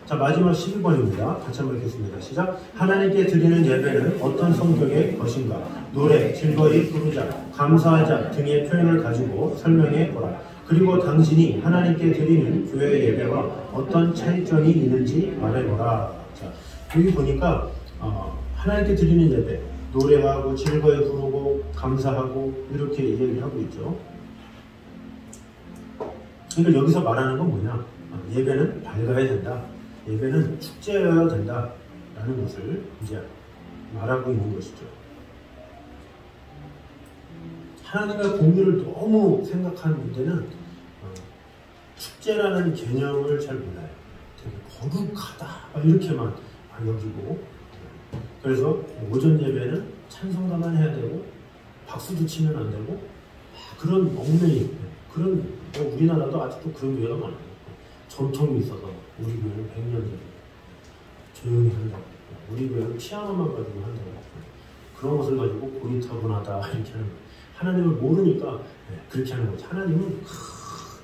자, 마지막 12번입니다. 같이 한번 읽겠습니다. 시작. 하나님께 드리는 예배는 어떤 성격의 것인가? 노래, 즐거이 부르자, 감사하자 등의 표현을 가지고 설명해 보라. 그리고 당신이 하나님께 드리는 교회 예배와 어떤 차이점이 있는지 말해보라. 자, 여기 보니까 하나님께 드리는 예배, 노래하고 즐거이 부르고 감사하고 이렇게 얘기를 하고 있죠. 그러니까 여기서 말하는 건 뭐냐? 예배는 밝아야 된다. 예배는 축제여야 된다라는 것을 이제 말하고 있는 것이죠. 하나님의 공의를 너무 생각하는 데는 축제라는 개념을 잘 몰라요. 되게 거룩하다 이렇게만 여기고, 그래서 오전 예배는 찬송가만 해야 되고 박수도 치면 안 되고 그런 얽매임, 그런 우리나라도 아직도 그런 교회가 많아요. 전통이 있어서 우리 교회는 100년 전에 조용히 한다고, 우리 교회는 피아노만 가지고 한다고, 그런 것을 가지고 고리타분하다 이렇게 하는 거예요. 하나님을 모르니까 그렇게 하는 거죠. 하나님은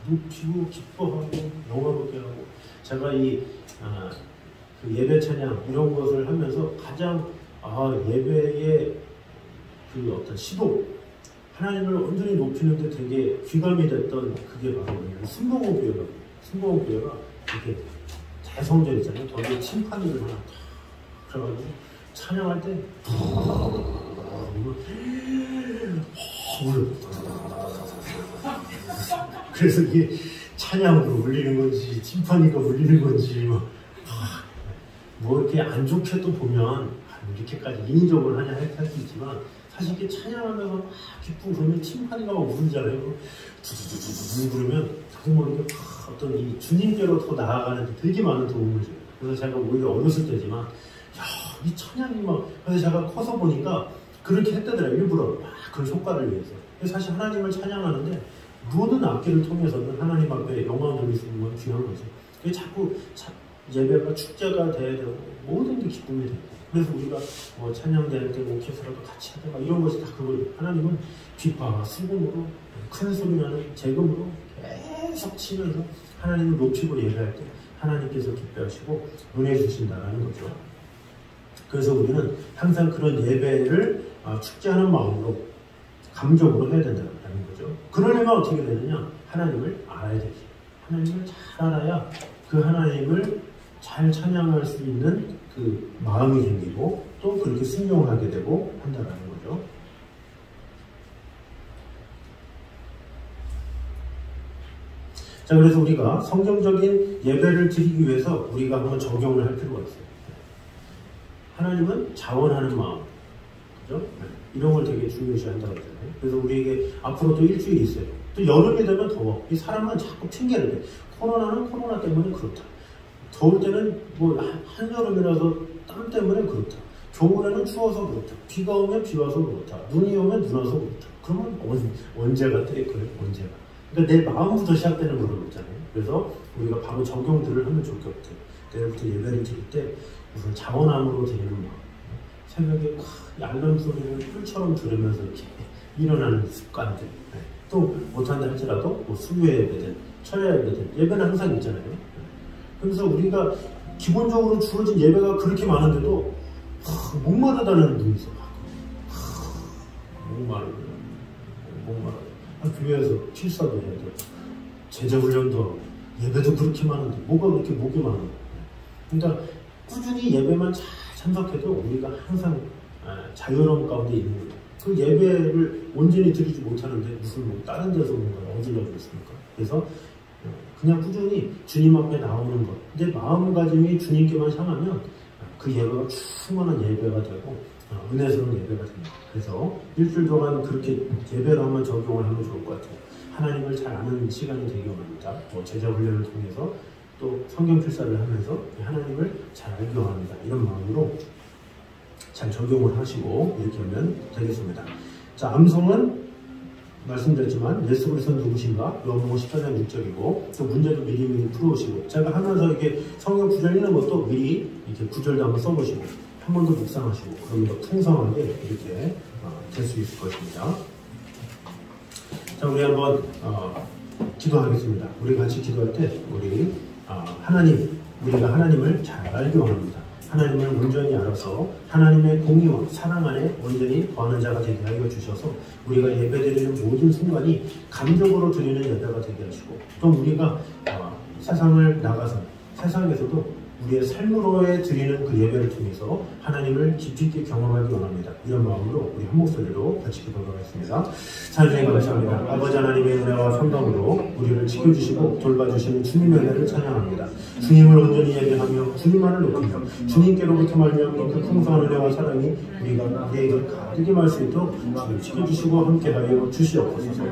높이고 기뻐하고 영화롭게 하고, 제가 그 예배 찬양 이런 것을 하면서 가장 예배의 그 어떤 시도, 하나님을 온전히 높이는데 되게 귀감이 됐던 그게 바로 순복음 교회가, 순복음 교회가 이렇게 대성전 있잖아요. 거기에 침판을 하나 그래가지고 찬양할 때 그래서 이게 찬양으로 울리는 건지 심파니까 울리는 건지 뭐 이렇게 안 좋게 또 보면 이렇게까지 인위적으로 하냐 할 수 있지만 사실 이렇게 찬양하면서 막 기쁘고 그러면 심파니가 막 울잖아요. 두두두두두 그러면 자꾸 모르게 어떤 이 주님께로 더 나아가는 데 되게 많은 도움을 줘요. 그래서 제가 오히려 어렸을 때지만 이 찬양이 막 그래서 제가 커서 보니까 그렇게 했다더라 일부러 막 그런 효과를 위해서. 사실 하나님을 찬양하는데 모든 악기를 통해서는 하나님 앞에 영광을 돌릴 수 있는 건 귀한 거죠. 자꾸 예배가 축제가 돼야 되고 모든 게 기쁨이 되고 그래서 우리가 뭐 찬양대회 때 오케스트라도 같이 하다가 이런 것이 다 그걸 하나님은 비파와 수금으로 큰 소리 나는 재금으로 계속 치면서 하나님을 높이고 예배할 때 하나님께서 기뻐하시고 은혜 주신다는 거죠. 그래서 우리는 항상 그런 예배를 축제하는 마음으로 감정으로 해야 된다는 거죠. 그러려면 어떻게 되느냐? 하나님을 알아야 되지. 하나님을 잘 알아야 그 하나님을 잘 찬양할 수 있는 그 마음이 생기고 또 그렇게 순종하게 되고 한다는 거죠. 자, 그래서 우리가 성경적인 예배를 드리기 위해서 우리가 한번 적용을 할 필요가 있어요. 하나님은 자원하는 마음, 그죠? 이런 걸 되게 중요시한다고 하잖아요. 그래서 우리에게 앞으로 또 일주일이 있어요. 또 여름이 되면 더워. 이 사람은 자꾸 핑계를 대. 코로나는 코로나 때문에 그렇다. 더울 때는 뭐 한여름이라서 땀 때문에 그렇다. 겨울에는 추워서 그렇다. 비가 오면 비 와서 그렇다. 눈이 오면 눈 와서 그렇다. 그러면 언제가 때릴까요? 언제가. 그러니까 내 마음부터 시작되는 거라고 했잖아요. 그래서 우리가 바로 적용들을 하면 좋을 것 같아요. 내일부터 예배를 드릴 때 우선 자원함으로 드리는 마음. 새벽에 알람 소리를 꿀처럼 들으면서 이렇게 일어나는 습관들. 또 못한다 할지라도 뭐 수요일 예배든 철야 예배든 예배는 항상 있잖아요. 그래서 우리가 기본적으로 주어진 예배가 그렇게 많은데도 목마르다는 분이 있어. 목마르다. 교회에서 필사도 해야 돼. 제자훈련도 하고 예배도 그렇게 많은데 뭐가 그렇게 목이 많아. 그러니까 꾸준히 예배만 잘 참석해도 우리가 항상 자유로움 가운데 있는 거예요. 그 예배를 온전히 드리지 못하는데 무슨 뭐 다른 데서 뭔가 어질러져 있습니까? 그래서 그냥 꾸준히 주님 앞에 나오는 것. 내 마음가짐이 주님께만 향하면 그 예배가 충만한 예배가 되고 은혜스러운 예배가 됩니다. 그래서 일주일 동안 그렇게 예배를 한번 적용을 하면 좋을 것 같아요. 하나님을 잘 아는 시간이 되기 원합니다. 뭐 제자 훈련을 통해서 또 성경 필사를 하면서 하나님을 잘 알기 원합니다. 이런 마음으로 잘 적용을 하시고 이렇게 하면 되겠습니다. 자, 암송은 말씀드렸지만 예수 그리스도는 누구신가? 요한복음 14장 6절이고 또 문제도 미리 풀어오시고 제가 하면서 이렇게 성경 구절 읽는 것도 미리 이렇게 구절도 한번 써보시고 한 번 더 묵상하시고 그러면 더 풍성하게 이렇게 될 수 있을 것입니다. 자, 우리 한번 기도하겠습니다. 우리 같이 기도할 때 우리 우리가 하나님을 잘 알기 원합니다. 하나님을 온전히 알아서 하나님의 공의와 사랑 안에 온전히 거하는 자가 되게 하여 주셔서 우리가 예배드리는 모든 순간이 감격으로 드리는 예배가 되게 하시고 또 우리가 세상을 나가서 세상에서도 우리의 삶으로에 드리는 그 예배를 통해서 하나님을 깊이 있게 경험하기 원합니다. 이런 마음으로 우리 한 목소리로 같이 기도하겠습니다. 사랑에 감사합니다. 아버지 하나님의 은혜와 선방으로 우리를 지켜주시고 돌봐주시는 주님의 은혜를 찬양합니다. 주님을 온전히 예배하며 주님만을 높이며 주님께로부터 말미암는 그 풍성한 은혜와 사랑이 우리에게 가득히 말 수 있도록 주님 지켜주시고 함께하여 주시옵소서.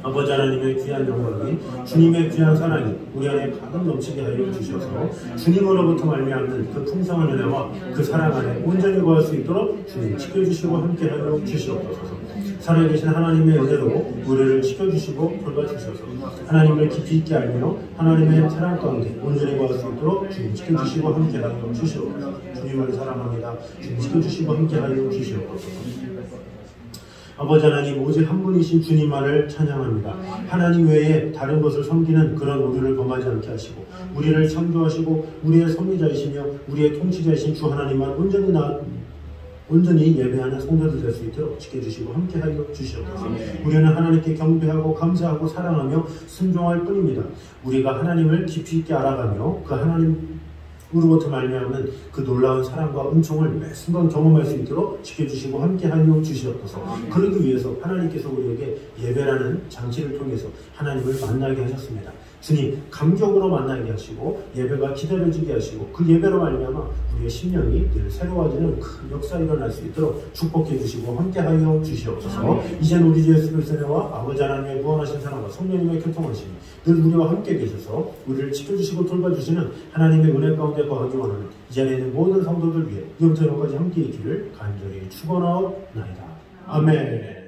아버지 하나님의 귀한 영광이 주님의 귀한 사랑이 우리 안에 가득 넘치게 하여 주셔서 주님으로부터 말미암는 그 풍성한 은혜와 그 사랑 안에 온전히 거할 수 있도록 주님 지켜주시고 함께하여 주시옵소서. 살아계신 하나님의 은혜로 우리를 지켜주시고 돌봐주셔서 하나님을 깊이 있게 알며 하나님의 사랑 가운데 온전히 거할 수 있도록 주님 지켜주시고 함께하여 주시옵소서. 주님을 사랑합니다. 주님 지켜주시고 함께하여 주시옵소서. 아버지 하나님 오직 한 분이신 주님만을 찬양합니다. 하나님 외에 다른 것을 섬기는 그런 우리를 범하지 않게 하시고 우리를 창조하시고 우리의 섭리자이시며 우리의 통치자이신 주 하나님만 온전히 예배하는 성도들 될 수 있도록 지켜주시고 함께하여 주시옵소서. 우리는 하나님께 경배하고 감사하고 사랑하며 순종할 뿐입니다. 우리가 하나님을 깊이 있게 알아가며 그 하나님 우리로부터 말미암는 그 놀라운 사랑과 은총을 매 순간 경험할 수 있도록 지켜주시고 함께하여 주시옵소서. 그러기 위해서 하나님께서 우리에게 예배라는 장치를 통해서 하나님을 만나게 하셨습니다. 주님, 감격으로 만나게 하시고 예배가 기다려지게 하시고 그 예배로 말미암아 우리의 심령이 늘 새로워지는 큰 역사 일어날 수 있도록 축복해 주시고 함께하여 주시옵소서. 이젠 우리 주 예수 그리스도의 은혜와 아버지 하나님의 무한하신 사랑과 성령님의 교통하심이 늘 우리와 함께 계셔서 우리를 지켜주시고 돌봐주시는 하나님의 은혜 가운데 거하기 원하는 이 자리에 있는 모든 성도들 위해 영원까지 함께 있기를 간절히 축원하옵나이다. 아멘.